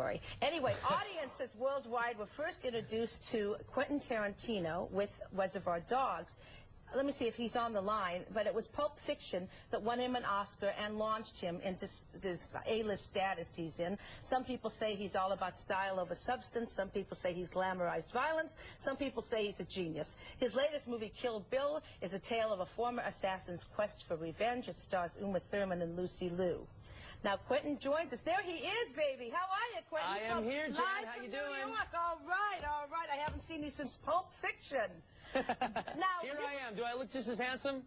story. Anyway, audiences worldwide were first introduced to Quentin Tarantino with Reservoir Dogs. Let me see if he's on the line, but it was Pulp Fiction that won him an Oscar and launched him into this A-list status he's in. Some people say he's all about style over substance. Some people say he's glamorized violence. Some people say he's a genius. His latest movie, Kill Bill, is a tale of a former assassin's quest for revenge. It stars Uma Thurman and Lucy Liu. Now, Quentin joins us. There he is, baby. How are you, Quentin? I am here, Jen. How you doing? New York. All right, all right. I haven't seen you since Pulp Fiction. Now, here I am. Do I look just as handsome?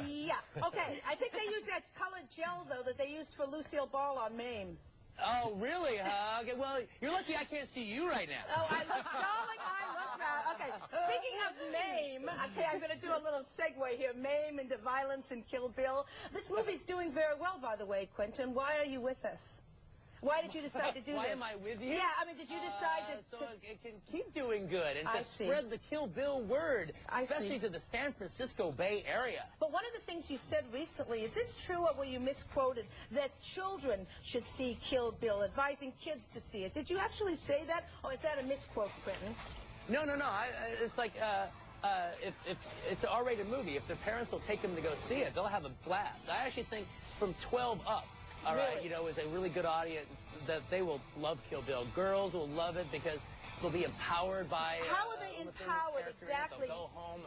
Yeah. Okay. I think they used that colored gel, though, that they used for Lucille Ball on Mame. Oh, really? Okay, well, you're lucky I can't see you right now. Oh, I look, darling, I look now. Okay, speaking of Mame, okay, I'm going to do a little segue here. Mame into violence and Kill Bill. This movie's doing very well, by the way, Quentin. Why are you with us? Why did you decide to do Why this? am I with you? Yeah, I mean, did you decide so it can keep doing good and to spread the Kill Bill word, especially to the San Francisco Bay Area. But one of the things you said recently, is this true or were you misquoted, that children should see Kill Bill, advising kids to see it? Did you actually say that, or is that a misquote, Quentin? No. It's like, if it's an R-rated movie, if their parents will take them to go see it, they'll have a blast. I actually think from 12 up, all right, you know, is a really good audience that they will love Kill Bill. Girls will love it because they'll be empowered by How are they empowered, exactly? They'll go home,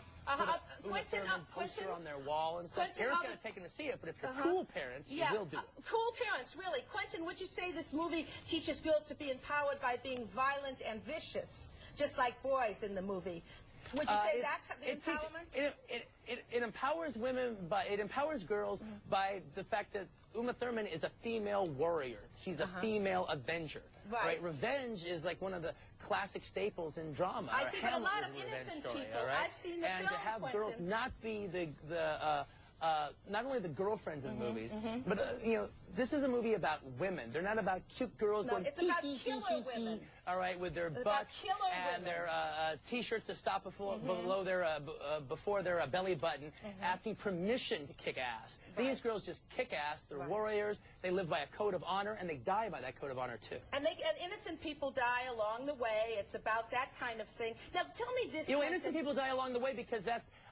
put a poster on their wall and stuff. Parents got to take them to see it, but if you're cool parents, you will do it. Cool parents, really. Quentin, would you say this movie teaches girls to be empowered by being violent and vicious, just like boys in the movie? Would you say that's the empowerment? It empowers women, it empowers girls by the fact that Uma Thurman is a female warrior. She's a female avenger. Right. Revenge is like one of the classic staples in drama. I see, but a lot of innocent people. I've seen the film, and to have girls not be not only the girlfriends in movies, but you know, this is a movie about women. They're not about cute girls going it's about killer women. All right, with their butts and their t-shirts that stop below their before their belly button, asking permission to kick ass. These girls just kick ass. They're warriors. They live by a code of honor, and they die by that code of honor too. And innocent people die along the way. It's about that kind of thing. Now, tell me this. You know, innocent people die along the way because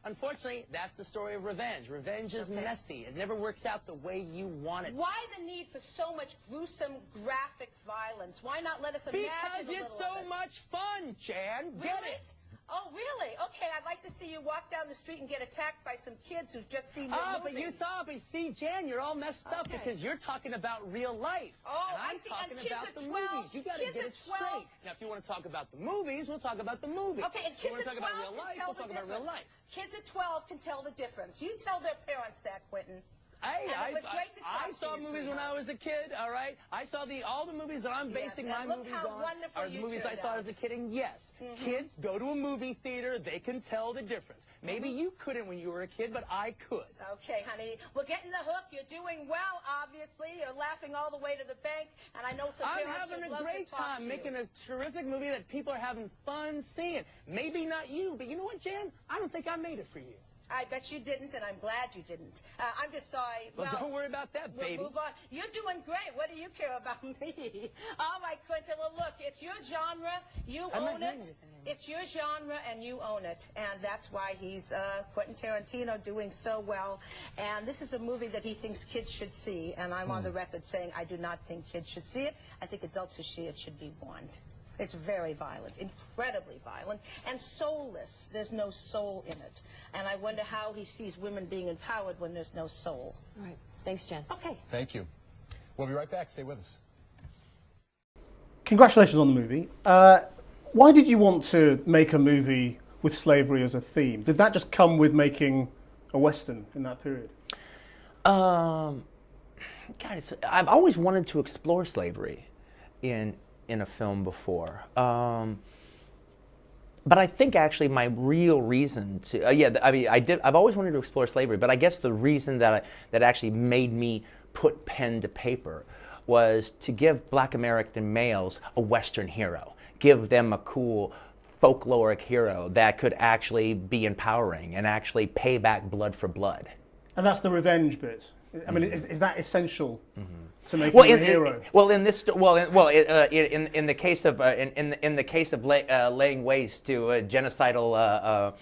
unfortunately, that's the story of revenge. Revenge is messy. It never works out the way you want it to. Why the need for so much gruesome, graphic violence? Why not let us imagine Because it's so much fun, Jan. Really? Get it? Oh, really? Okay, I'd like to see you walk down the street and get attacked by some kids who've just seen your movie. But you saw me. See, Jan, you're all messed up because you're talking about real life. Oh, and I'm talking about the movies. You got to get it straight. Now, if you want to talk about the movies, we'll talk about the movies. Okay, and kids at 12 can tell the difference. we'll talk about real life. Kids at 12 can tell the difference. You tell their parents that, Quentin. I saw movies when I was a kid, all right? I saw all the movies that I'm basing my movies on are movies I saw as a kid, and yes, kids go to a movie theater, they can tell the difference. Maybe you couldn't when you were a kid, but I could. Okay, honey, we're getting the hook. You're doing well, obviously. You're laughing all the way to the bank, and I know some parents I'm having would a great time making a terrific movie that people are having fun seeing. Maybe not you, but you know what, Jan? I don't think I made it for you. I bet you didn't, and I'm glad you didn't. I'm just sorry. Well, don't worry about that, baby. We'll move on. You're doing great. What do you care about me? All right, Quentin. Well, look, it's your genre. You own it. It's your genre, and you own it. And that's why he's Quentin Tarantino doing so well. And this is a movie that he thinks kids should see. And I'm on the record saying I do not think kids should see it. I think adults who see it should be warned. It's very violent, incredibly violent, and soulless. There's no soul in it. And I wonder how he sees women being empowered when there's no soul. All right. Thanks, Jen. Okay. Thank you. We'll be right back. Stay with us. Congratulations on the movie. Why did you want to make a movie with slavery as a theme? Did that just come with making a Western in that period? God, I've always wanted to explore slavery in a film before. But I think actually my real reason to, I've always wanted to explore slavery, but I guess the reason that actually made me put pen to paper was to give Black American males a Western hero, give them a cool folkloric hero that could actually be empowering and actually pay back blood for blood. And that's the revenge bit? I mean, is that essential to make Well, him a hero? In the case of in the case of laying waste to a genocidal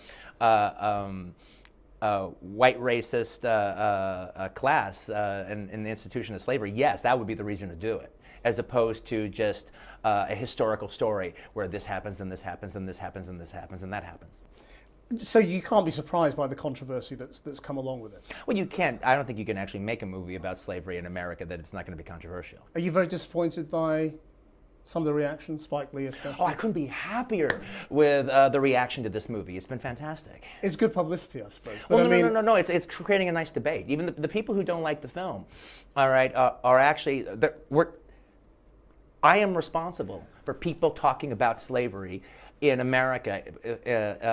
white racist class in the institution of slavery, yes, that would be the reason to do it, as opposed to just a historical story where this happens and this happens and this happens and this happens and that happens. So you can't be surprised by the controversy that's come along with it. Well, you can't. I don't think you can actually make a movie about slavery in America that it's not going to be controversial. Are you very disappointed by some of the reactions, Spike Lee especially? Oh, I couldn't be happier with the reaction to this movie. It's been fantastic. It's good publicity, I suppose. Well, But no. It's creating a nice debate. Even the people who don't like the film, all right, are actually I am responsible for people talking about slavery in America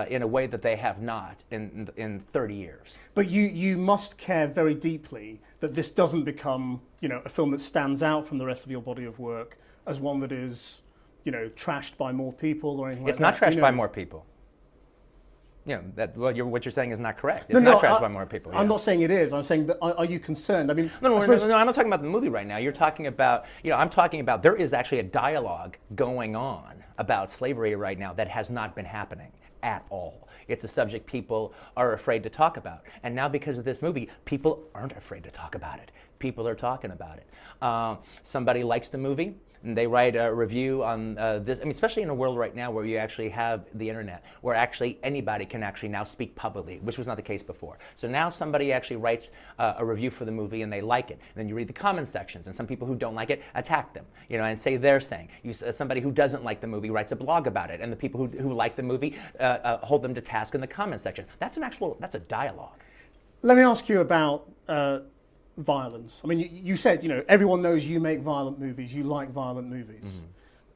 in a way that they have not in 30 years. But you must care very deeply that this doesn't become, a film that stands out from the rest of your body of work as one that is, trashed by more people or anything like that. It's not trashed by more people. What you're saying is not correct. It's not trashed by more people. I'm not saying it is. I'm saying, that, are you concerned? I mean, no, I'm not talking about the movie right now. You're talking about, I'm talking about there is actually a dialogue going on about slavery right now that has not been happening at all. It's a subject people are afraid to talk about. And now because of this movie, people aren't afraid to talk about it. People are talking about it. Somebody likes the movie, and they write a review on this. I mean, especially in a world right now where you actually have the internet, where actually anybody can actually now speak publicly, which was not the case before. So now somebody actually writes a review for the movie and they like it. And then you read the comment sections, and some people who don't like it attack them, and say they're saying. Somebody who doesn't like the movie writes a blog about it, and the people who like the movie hold them to task in the comment section. That's a dialogue. Let me ask you about violence. I mean, you said, everyone knows you make violent movies, you like violent movies. Mm-hmm.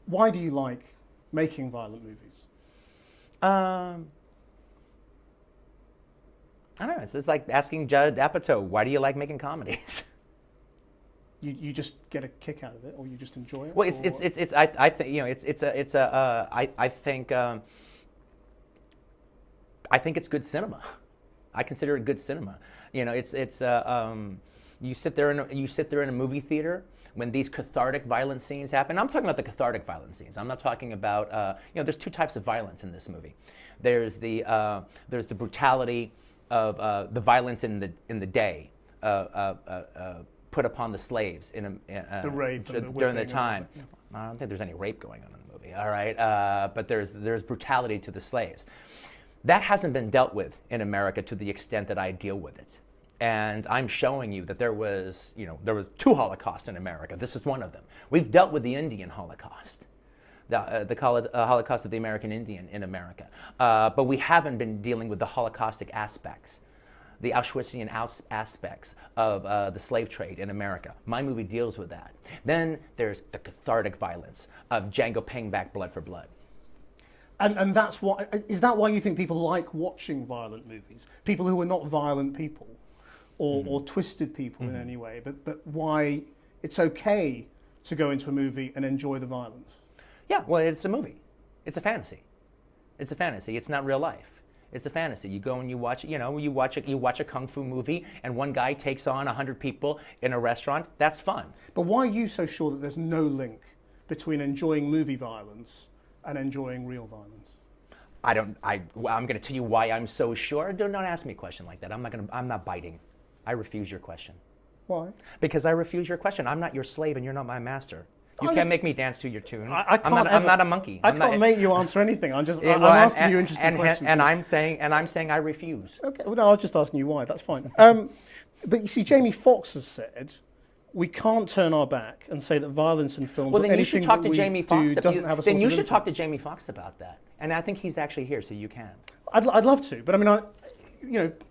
Why do you like making violent movies? I don't know. It's like asking Judd Apatow, why do you like making comedies? You just get a kick out of it, or you just enjoy it? Well, I think it's good cinema. I consider it good cinema. You sit there in a movie theater when these cathartic violent scenes happen. I'm talking about the cathartic violent scenes. I'm not talking about there's two types of violence in this movie. There's the brutality of the violence in the day put upon the slaves the rape during the time. I don't think there's any rape going on in the movie. All right, but there's brutality to the slaves. That hasn't been dealt with in America to the extent that I deal with it. And I'm showing you that there was two Holocausts in America. This is one of them. We've dealt with the Indian Holocaust, the Holocaust of the American Indian in America. But we haven't been dealing with the Holocaustic aspects, the Auschwitzian aspects of the slave trade in America. My movie deals with that. Then there's the cathartic violence of Django paying back blood for blood. And that's why, is that why you think people like watching violent movies? People who are not violent people? Or twisted people in any way, but why it's okay to go into a movie and enjoy the violence? Yeah, well, it's a movie. It's a fantasy. It's a fantasy. It's not real life. It's a fantasy. You go and you watch a kung fu movie, and one guy takes on 100 people in a restaurant. That's fun. But why are you so sure that there's no link between enjoying movie violence and enjoying real violence? I'm going to tell you why I'm so sure. Do not ask me a question like that. I'm not biting. I refuse your question. Why? Because I refuse your question. I'm not your slave and you're not my master. You can't make me dance to your tune. I'm not a monkey. I can't make you answer anything. I'm asking you interesting questions. And I'm saying I refuse. Okay. Well, no, I was just asking you why. That's fine. But you see, Jamie Foxx has said we can't turn our back and say that violence in films or anything that we do doesn't have a source of influence. Then you should talk to Jamie Foxx about that. And I think he's actually here, so you can. I'd love to, but I mean,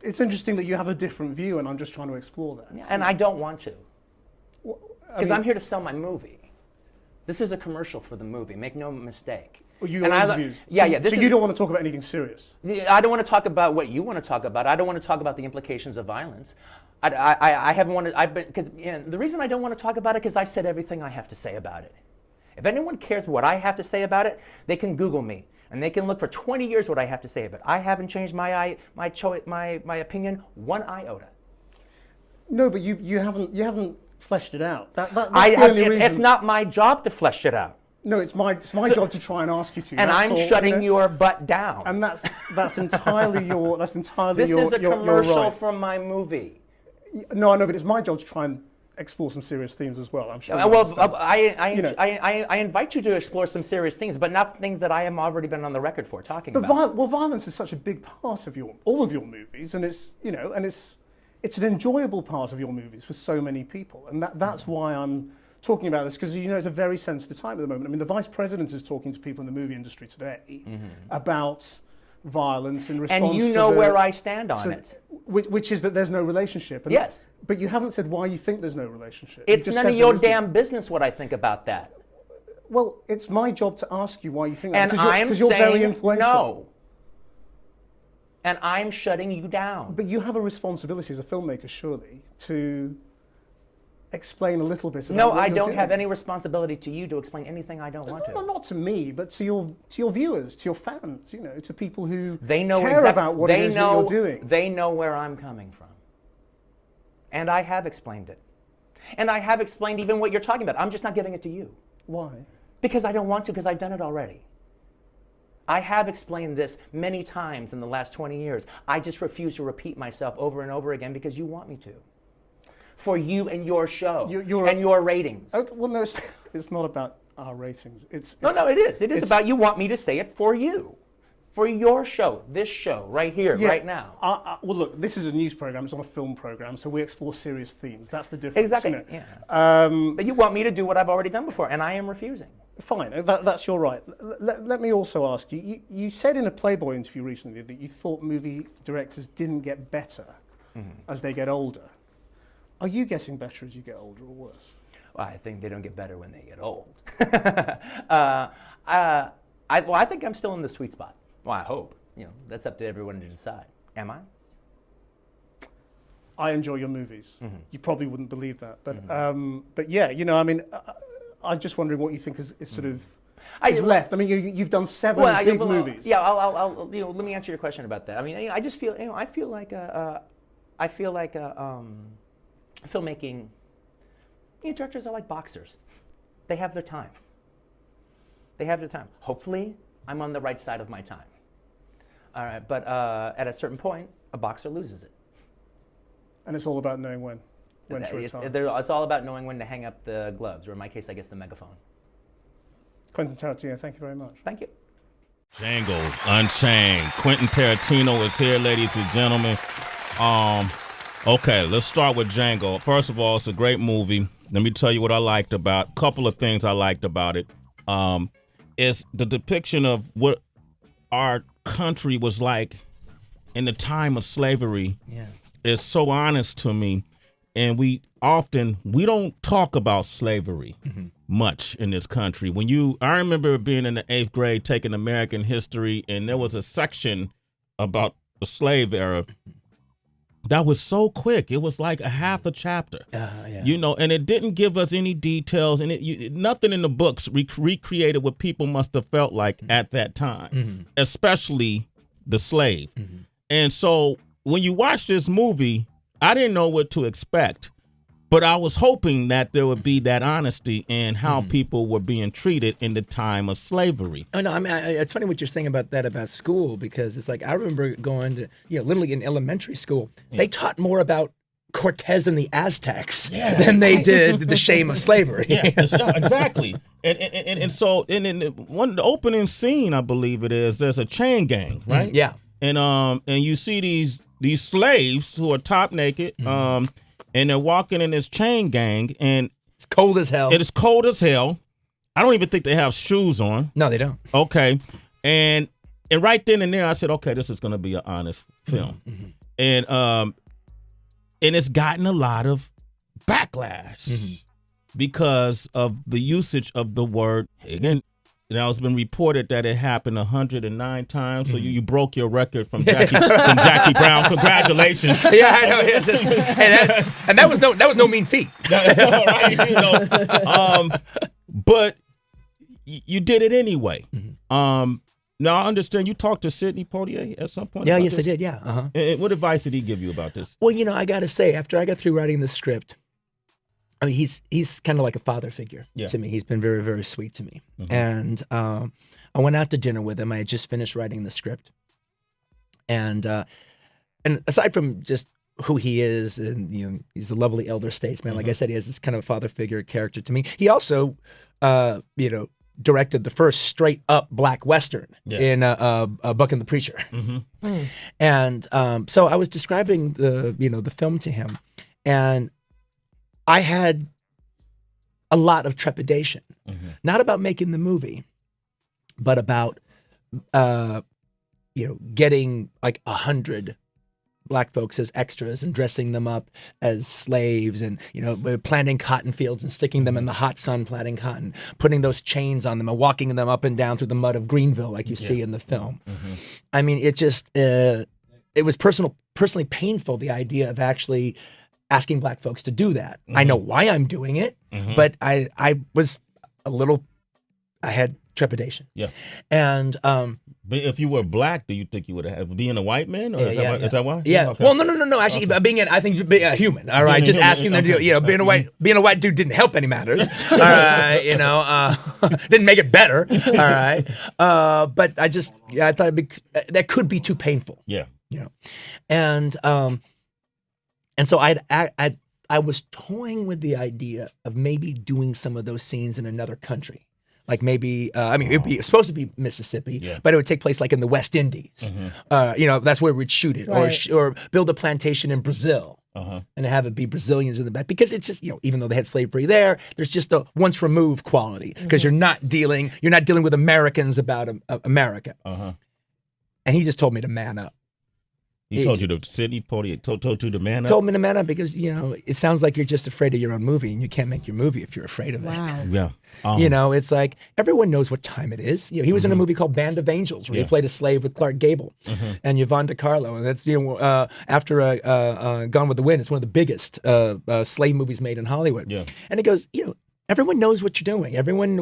it's interesting that you have a different view, and I'm just trying to explore that. Yeah, and I don't want to, because I'm here to sell my movie. This is a commercial for the movie. Make no mistake. Well, you have views. Yeah. So you don't want to talk about anything serious. I don't want to talk about what you want to talk about. I don't want to talk about the implications of violence. I haven't wanted. Because the reason I don't want to talk about it because I've said everything I have to say about it. If anyone cares what I have to say about it, they can Google me. And they can look for 20 years what I have to say about it. I haven't changed my opinion one iota. No, but you haven't fleshed it out. That's the only reason. It's not my job to flesh it out. No, it's my job to try and ask you to. And I'm shutting your butt down. And that's entirely your This is a your commercial right. from my movie. No, I know, but it's my job to try and explore some serious themes as well. I'm sure. I invite you to explore some serious things, but not things that I have already been on the record for talking about. Well, violence is such a big part of all of your movies, and it's an enjoyable part of your movies for so many people, and that's why I'm talking about this, because it's a very sensitive time at the moment. I mean, the vice president is talking to people in the movie industry today about violence in response. And you know where I stand on it, which is that there's no relationship. And yes, but you haven't said why you think there's no relationship. It's none of your damn business what I think about that. Well, it's my job to ask you why you think that. And because you're very influential. No. And I'm shutting you down. But you have a responsibility as a filmmaker, surely, to explain a little bit about No, what I you're don't doing. have any responsibility to you to explain anything I don't want to. No, not to me, but to your viewers, to your fans, to people who they know care about what it is that you're doing. They know where I'm coming from. And I have explained it. And I have explained even what you're talking about. I'm just not giving it to you. Why? Because I don't want to, because I've done it already. I have explained this many times in the last 20 years. I just refuse to repeat myself over and over again because you want me to. For you and your show and your ratings. Okay, well, no, it's not about our ratings. No, it is. It is about you want me to say it for you. For your show, this show, right here, right now. Well, look, this is a news program. It's not a film program, so we explore serious themes. That's the difference. Exactly, yeah. But you want me to do what I've already done before, and I am refusing. Fine, that's your right. Let me also ask you, you said in a Playboy interview recently that you thought movie directors didn't get better as they get older. Are you getting better as you get older or worse? Well, I think they don't get better when they get old. I think I'm still in the sweet spot. Well, I hope. That's up to everyone to decide. Am I? I enjoy your movies. You probably wouldn't believe that, but yeah, I mean, I'm just wondering what you think is sort of is left. I mean, you've done seven big movies. Yeah, I'll let me answer your question about that. I mean, I just feel I feel like filmmaking. Directors are like boxers. They have their time. Hopefully, I'm on the right side of my time. All right, but at a certain point, a boxer loses it. And it's all about knowing when to retire. It's all about knowing when to hang up the gloves, or in my case, I guess the megaphone. Quentin Tarantino, thank you very much. Thank you. Django Unchained. Quentin Tarantino is here, ladies and gentlemen. Okay, let's start with Django. First of all, it's a great movie. Let me tell you what I liked about. A couple of things I liked about it. Is the depiction of what our country was like in the time of slavery. Yeah. Is so honest to me, and we don't talk about slavery much in this country. I remember being in the 8th grade taking American history, and there was a section about the slave era that was so quick. It was like a half a chapter, and it didn't give us any details, and nothing in the books recreated what people must have felt like at that time, especially the slave. And so when you watch this movie, I didn't know what to expect, but I was hoping that there would be that honesty in how people were being treated in the time of slavery. Oh, no, I mean, it's funny what you're saying about that about school, because it's like I remember going to, literally in elementary school, they taught more about Cortez and the Aztecs than they did the shame of slavery. Yeah, exactly. And so in the opening scene, I believe it is, there's a chain gang, right? Yeah. And you see these slaves who are top naked, and they're walking in this chain gang, and it's cold as hell. It is cold as hell. I don't even think they have shoes on. No, they don't. Okay, and right then and there, I said, okay, this is going to be an honest film, and it's gotten a lot of backlash because of the usage of the word. Again, now it's been reported that it happened 109 times, so you broke your record from Jackie Brown. Congratulations! Yeah, I know. And that was no mean feat. But you did it anyway. Now, I understand you talked to Sidney Poitier at some point. Yeah, about yes, this? I did. Yeah. Uh-huh. And what advice did he give you about this? Well, I got to say, after I got through writing the script, I mean, he's kind of like a father figure to me. He's been very, very sweet to me. And I went out to dinner with him. I had just finished writing the script. And aside from just who he is, and he's a lovely elder statesman. Like I said, he has this kind of father figure character to me. He also, directed the first straight up black Western in Buck and the Preacher. And so I was describing the film to him, and I had a lot of trepidation, not about making the movie, but about getting like 100 black folks as extras and dressing them up as slaves, and planting cotton fields and sticking them in the hot sun planting cotton, putting those chains on them and walking them up and down through the mud of Greenville like you see in the film. I mean, it just it was personally painful, the idea of actually asking black folks to do that. I know why I'm doing it, but I was I had trepidation. And but if you were black, do you think you would have being a white man? Or is that why? Yeah. Okay. Well, no. Actually, I think being a human. All right. Just asking them to do. Being a white dude didn't help any matters. All right. Didn't make it better. All right. But I thought that could be too painful. Yeah. And so I was toying with the idea of maybe doing some of those scenes in another country. Like maybe, it'd be supposed to be Mississippi, but it would take place like in the West Indies. That's where we'd shoot it, or build a plantation in Brazil and have it be Brazilians in the back. Because it's just, even though they had slavery there, there's just a once removed quality, because you're not dealing with Americans about America. And he just told me to man up. He told you to Sidney Poitier told you to man up? Told me to man up because, it sounds like you're just afraid of your own movie, and you can't make your movie if you're afraid of it. Yeah. It's like everyone knows what time it is. He was in a movie called Band of Angels where he played a slave with Clark Gable and Yvonne DiCarlo, and that's after Gone with the Wind. It's one of the biggest slave movies made in Hollywood. And he goes, everyone knows what you're doing.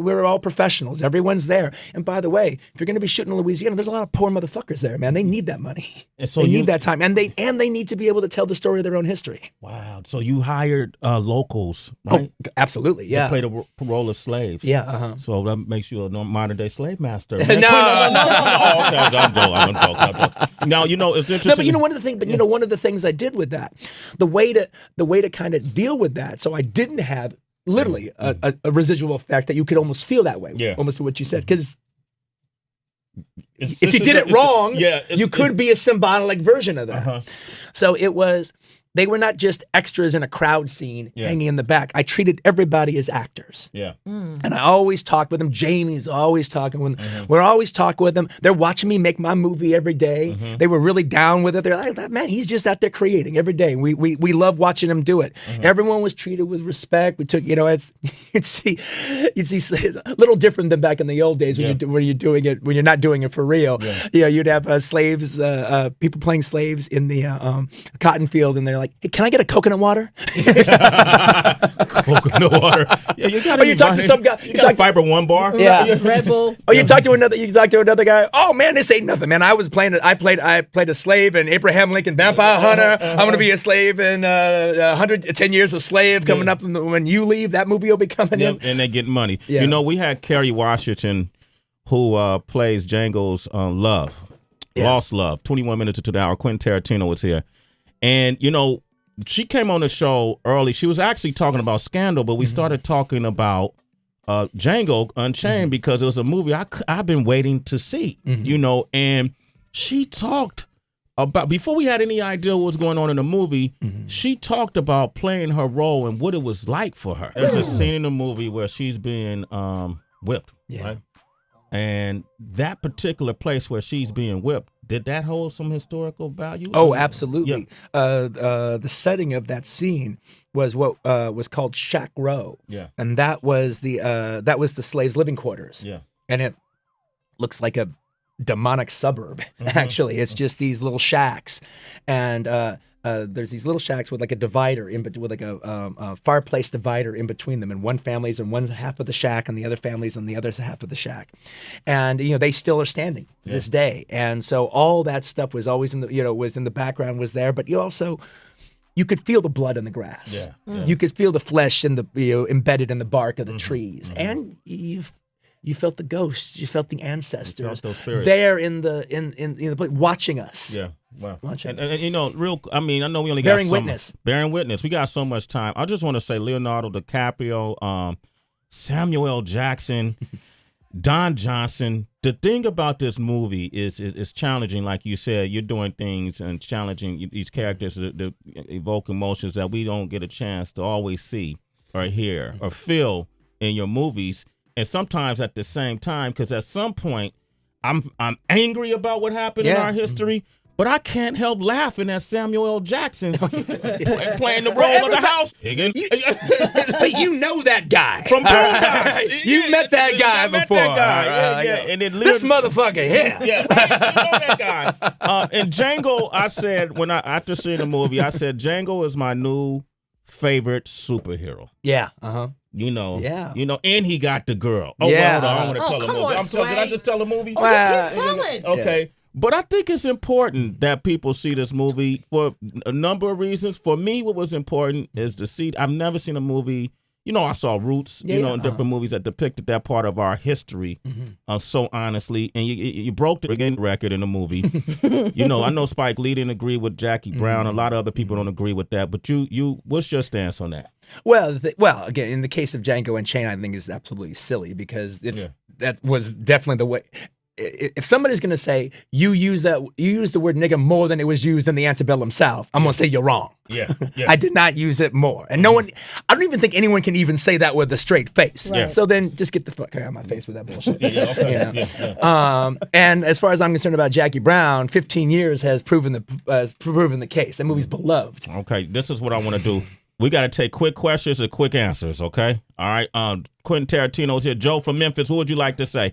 We're all professionals. Everyone's there. And by the way, if you're going to be shooting in Louisiana, there's a lot of poor motherfuckers there, man. They need that money. And so they need that time, and they need to be able to tell the story of their own history. Wow. So you hired locals, right? Oh, absolutely. Yeah. To play the role of slaves. Yeah. So that makes you a modern day slave master. No. Okay, I'm joking. Now it's interesting. No, but one of the things I did with that, the way to kind of deal with that, so I didn't have literally a residual effect that you could almost feel that way. Almost what you said, because if you did it wrong, you could be a symbolic version of that. So they were not just extras in a crowd scene hanging in the back. I treated everybody as actors. And I always talked with them. Jamie's always talking with them. We're always talking with them. They're watching me make my movie every day. They were really down with it. They're like, man, he's just out there creating every day. We love watching him do it. Everyone was treated with respect. We took, you'd see a little different than back in the old days when you're doing it, when you're not doing it for real. You'd have slaves, people playing slaves in the cotton field, and they're like, hey, can I get a coconut water? Coconut water. Yeah, you got to talk to some guy. You got Fiber One bar. Yeah, Red Bull. Oh, you talk to another guy. Oh man, this ain't nothing, man. I played a slave in Abraham Lincoln Vampire Hunter. I'm gonna be a slave in 110 Years a Slave coming up. When you leave, that movie will be coming in. And they get money. We had Kerry Washington, who plays Django's Love, Lost Love. 21 minutes to the hour. Quentin Tarantino was here. And, she came on the show early. She was actually talking about Scandal, but we started talking about Django Unchained because it was a movie I've been waiting to see, and she talked about, before we had any idea what was going on in the movie, she talked about playing her role and what it was like for her. There's a scene in the movie where she's being whipped, right? And that particular place where she's being whipped, did that hold some historical value? Oh, absolutely. The setting of that scene was what was called Shack Row. And that was the slaves' living quarters. And it looks like a demonic suburb. Actually, it's just these little shacks, and there's these little shacks with like a divider in between, with like a fireplace divider in between them, and one family's in one half of the shack, and the other family's in the other half of the shack, and they still are standing to this day. And so all that stuff was always in the background, was there, but you could feel the blood in the grass. You could feel the flesh in the embedded in the bark of the trees, and you felt the ghosts, you felt the ancestors there in the place watching us. Yeah, wow. Watching. And I know we only bearing got witness. Bearing witness. We got so much time. I just want to say Leonardo DiCaprio, Samuel L. Jackson, Don Johnson. The thing about this movie is challenging. Like you said, you're doing things and challenging these characters to evoke emotions that we don't get a chance to always see or hear or feel in your movies. And sometimes at the same time, because at some point I'm angry about what happened in our history, but I can't help laughing at Samuel L. Jackson playing the role of the house. But you know that guy from Boondocks. You met that guy before. Met that guy. And then this motherfucker here. Yeah, right. You know that guy. And Django, I said after seeing the movie, I said Django is my new favorite superhero. Yeah. And he got the girl. Oh, yeah. Well, I don't want to tell the movie. Did I just tell the movie? Oh, keep telling. Okay. Yeah. But I think it's important that people see this movie for a number of reasons. For me, what was important is to see. I've never seen a movie. I saw Roots, in different movies that depicted that part of our history so honestly. And you broke the record in the movie. I know Spike Lee didn't agree with Jackie Brown. A lot of other people don't agree with that. But what's your stance on that? Well, again, in the case of Django Unchained, I think is absolutely silly because that was definitely the way. If somebody's going to say you use the word nigga more than it was used in the antebellum South, I'm going to say you're wrong. Yeah. I did not use it more. And I don't even think anyone can even say that with a straight face. Right. So then just get the fuck out of my face with that bullshit. Okay. And as far as I'm concerned about Jackie Brown, 15 years has proven the case. That movie's beloved. Okay, this is what I want to do. We got to take quick questions and quick answers, okay? All right. Quentin Tarantino's here. Joe from Memphis, what would you like to say?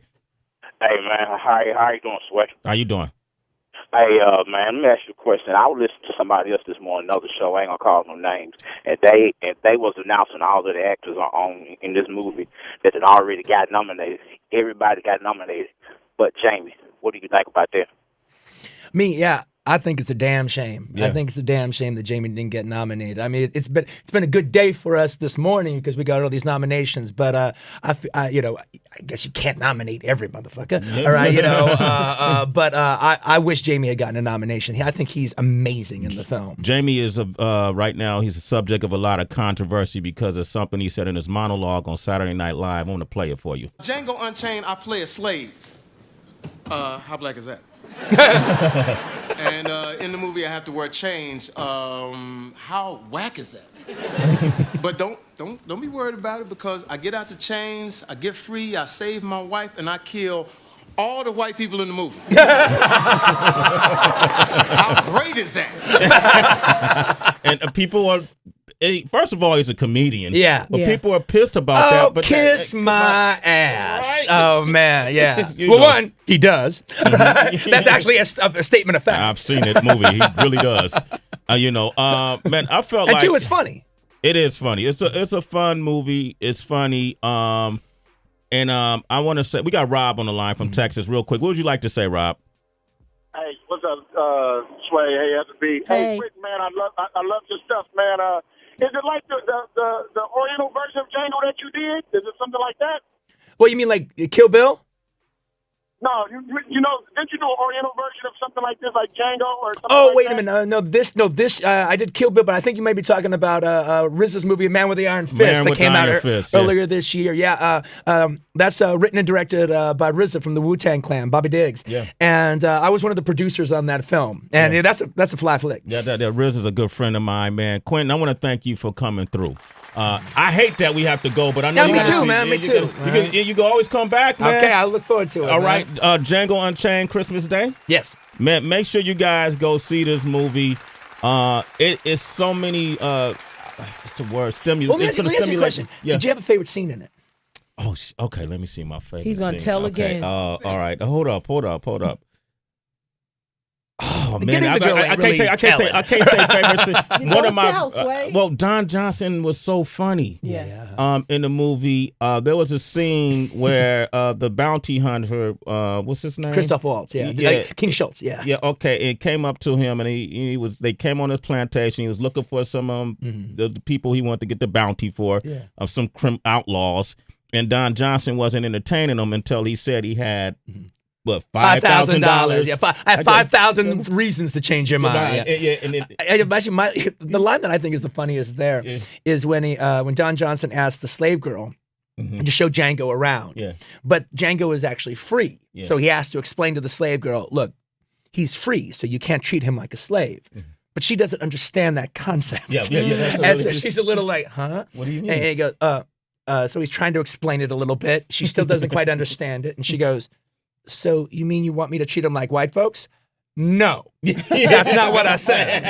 Hey, man, how you doing, Sweat? How you doing? Hey, man, let me ask you a question. I was listening to somebody else this morning, another show. I ain't gonna call no names, and they was announcing all of the actors on in this movie that had already got nominated. Everybody got nominated, but Jamie. What do you think about that? I think it's a damn shame. Yeah. I think it's a damn shame that Jamie didn't get nominated. I mean, it's been a good day for us this morning because we got all these nominations. But I guess you can't nominate every motherfucker. All right, but I wish Jamie had gotten a nomination. I think he's amazing in the film. Jamie is right now. He's a subject of a lot of controversy because of something he said in his monologue on Saturday Night Live. I want to play it for you. Django Unchained, I play a slave. How black is that? And in the movie, I have to wear chains. How whack is that? But don't be worried about it because I get out the chains, I get free, I save my wife, and I kill all the white people in the movie. How great is that? And people are. First of all, he's a comedian. Yeah. But people are pissed about that. But kiss my ass. Right? Oh, man, yeah. One, he does. Mm-hmm. That's actually a statement of fact. I've seen this movie. He really does. Man, I felt and like... two, it's funny. It is funny. It's a fun movie. It's funny. I want to say... We got Rob on the line from Texas real quick. What would you like to say, Rob? Hey, what's up, Sway? Hey, FB. Hey, quick, man, I love your stuff, man. Is it like the Oriental version of Django that you did? Is it something like that? What, you mean like Kill Bill? No, didn't you do an Oriental version of something like this, like Django or something Oh, like wait that? a minute. This, I did Kill Bill, but I think you may be talking about RZA's movie, Man with the Iron Fist, that came out earlier this year. Yeah, that's written and directed by RZA from the Wu-Tang Clan, Bobby Diggs. Yeah. And I was one of the producers on that film. And that's a fly flick. Yeah, RZA's a good friend of mine, man. Quentin, I want to thank you for coming through. I hate that we have to go, but I know me too, man. Me too. You can always come back, man. Okay, I look forward to it. All right, Django Unchained, Christmas Day. Yes. Man, make sure you guys go see this movie. It is so many. What's the word? Stimulus. Well, let me ask you a question. Yeah. Did you have a favorite scene in it? Oh, okay. Let me see my favorite. He's gonna scene. tell okay. again. All right. Hold up. Oh man, Getting the girl ain't really I can't say favorite scene. One of my tell, Sway. well, Don Johnson was so funny. Yeah. In the movie, there was a scene where the bounty hunter, what's his name? Christoph Waltz, King Schultz, yeah. Okay. It came up to him, and they came on his plantation. He was looking for some the people he wanted to get the bounty for, of some outlaws. And Don Johnson wasn't entertaining them until he said he had. What, $5,000? Yeah, I have 5,000 reasons to change your mind. Yeah. The line that I think is the funniest there is when Don Johnson asked the slave girl to show Django around. Yeah. But Django is actually free. Yeah. So he has to explain to the slave girl, look, he's free, so you can't treat him like a slave. But she doesn't understand that concept. Yeah. And so she's a little like, huh? What do you mean? And he goes, so he's trying to explain it a little bit. She still doesn't quite understand it. And she goes, so you mean you want me to treat them like white folks? No, that's not what I said.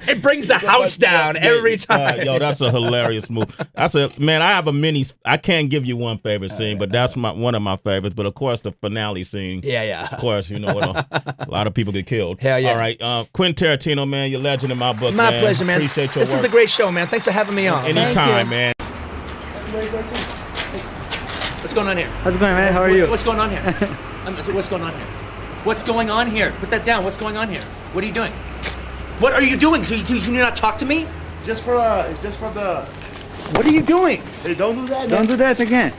It brings the house down every time. Yo, that's a hilarious move. I have a mini. I can't give you one favorite scene, but that's one of my favorites. But of course, the finale scene. Yeah. Of course, you know what? A lot of people get killed. Hell yeah. All right, Quentin Tarantino, man, you're a legend in my book. My pleasure, man. Appreciate your This work. is a great show, man. Thanks for having me on. Anytime, man. What's going on here? How's it going, man? How are you? What's going on here? What's going on here? What's going on here? Put that down. What's going on here? What are you doing? What are you doing? Do you not talk to me? Just for the. What are you doing? Hey, don't do that. Don't do that again.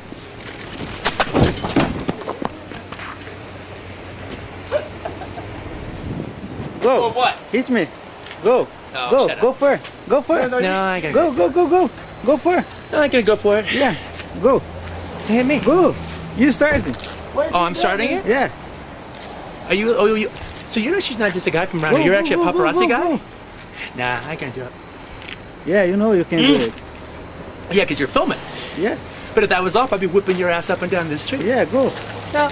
Go. Or what? Hit me. Go. Oh, Go. shut up. Go for it. Go for it. No, I gotta Go. Go for it. No, I gotta go for it. Yeah. Go. Hit me. Go. You started. Oh, I'm starting it? Yeah. Are you? Oh, you. So you know she's not just a guy from around here. You're actually a paparazzi guy? Go. Nah, I can't do it. Yeah, you know you can do it. Yeah, because you're filming. Yeah. But if that was off, I'd be whipping your ass up and down this street. Yeah, go. No,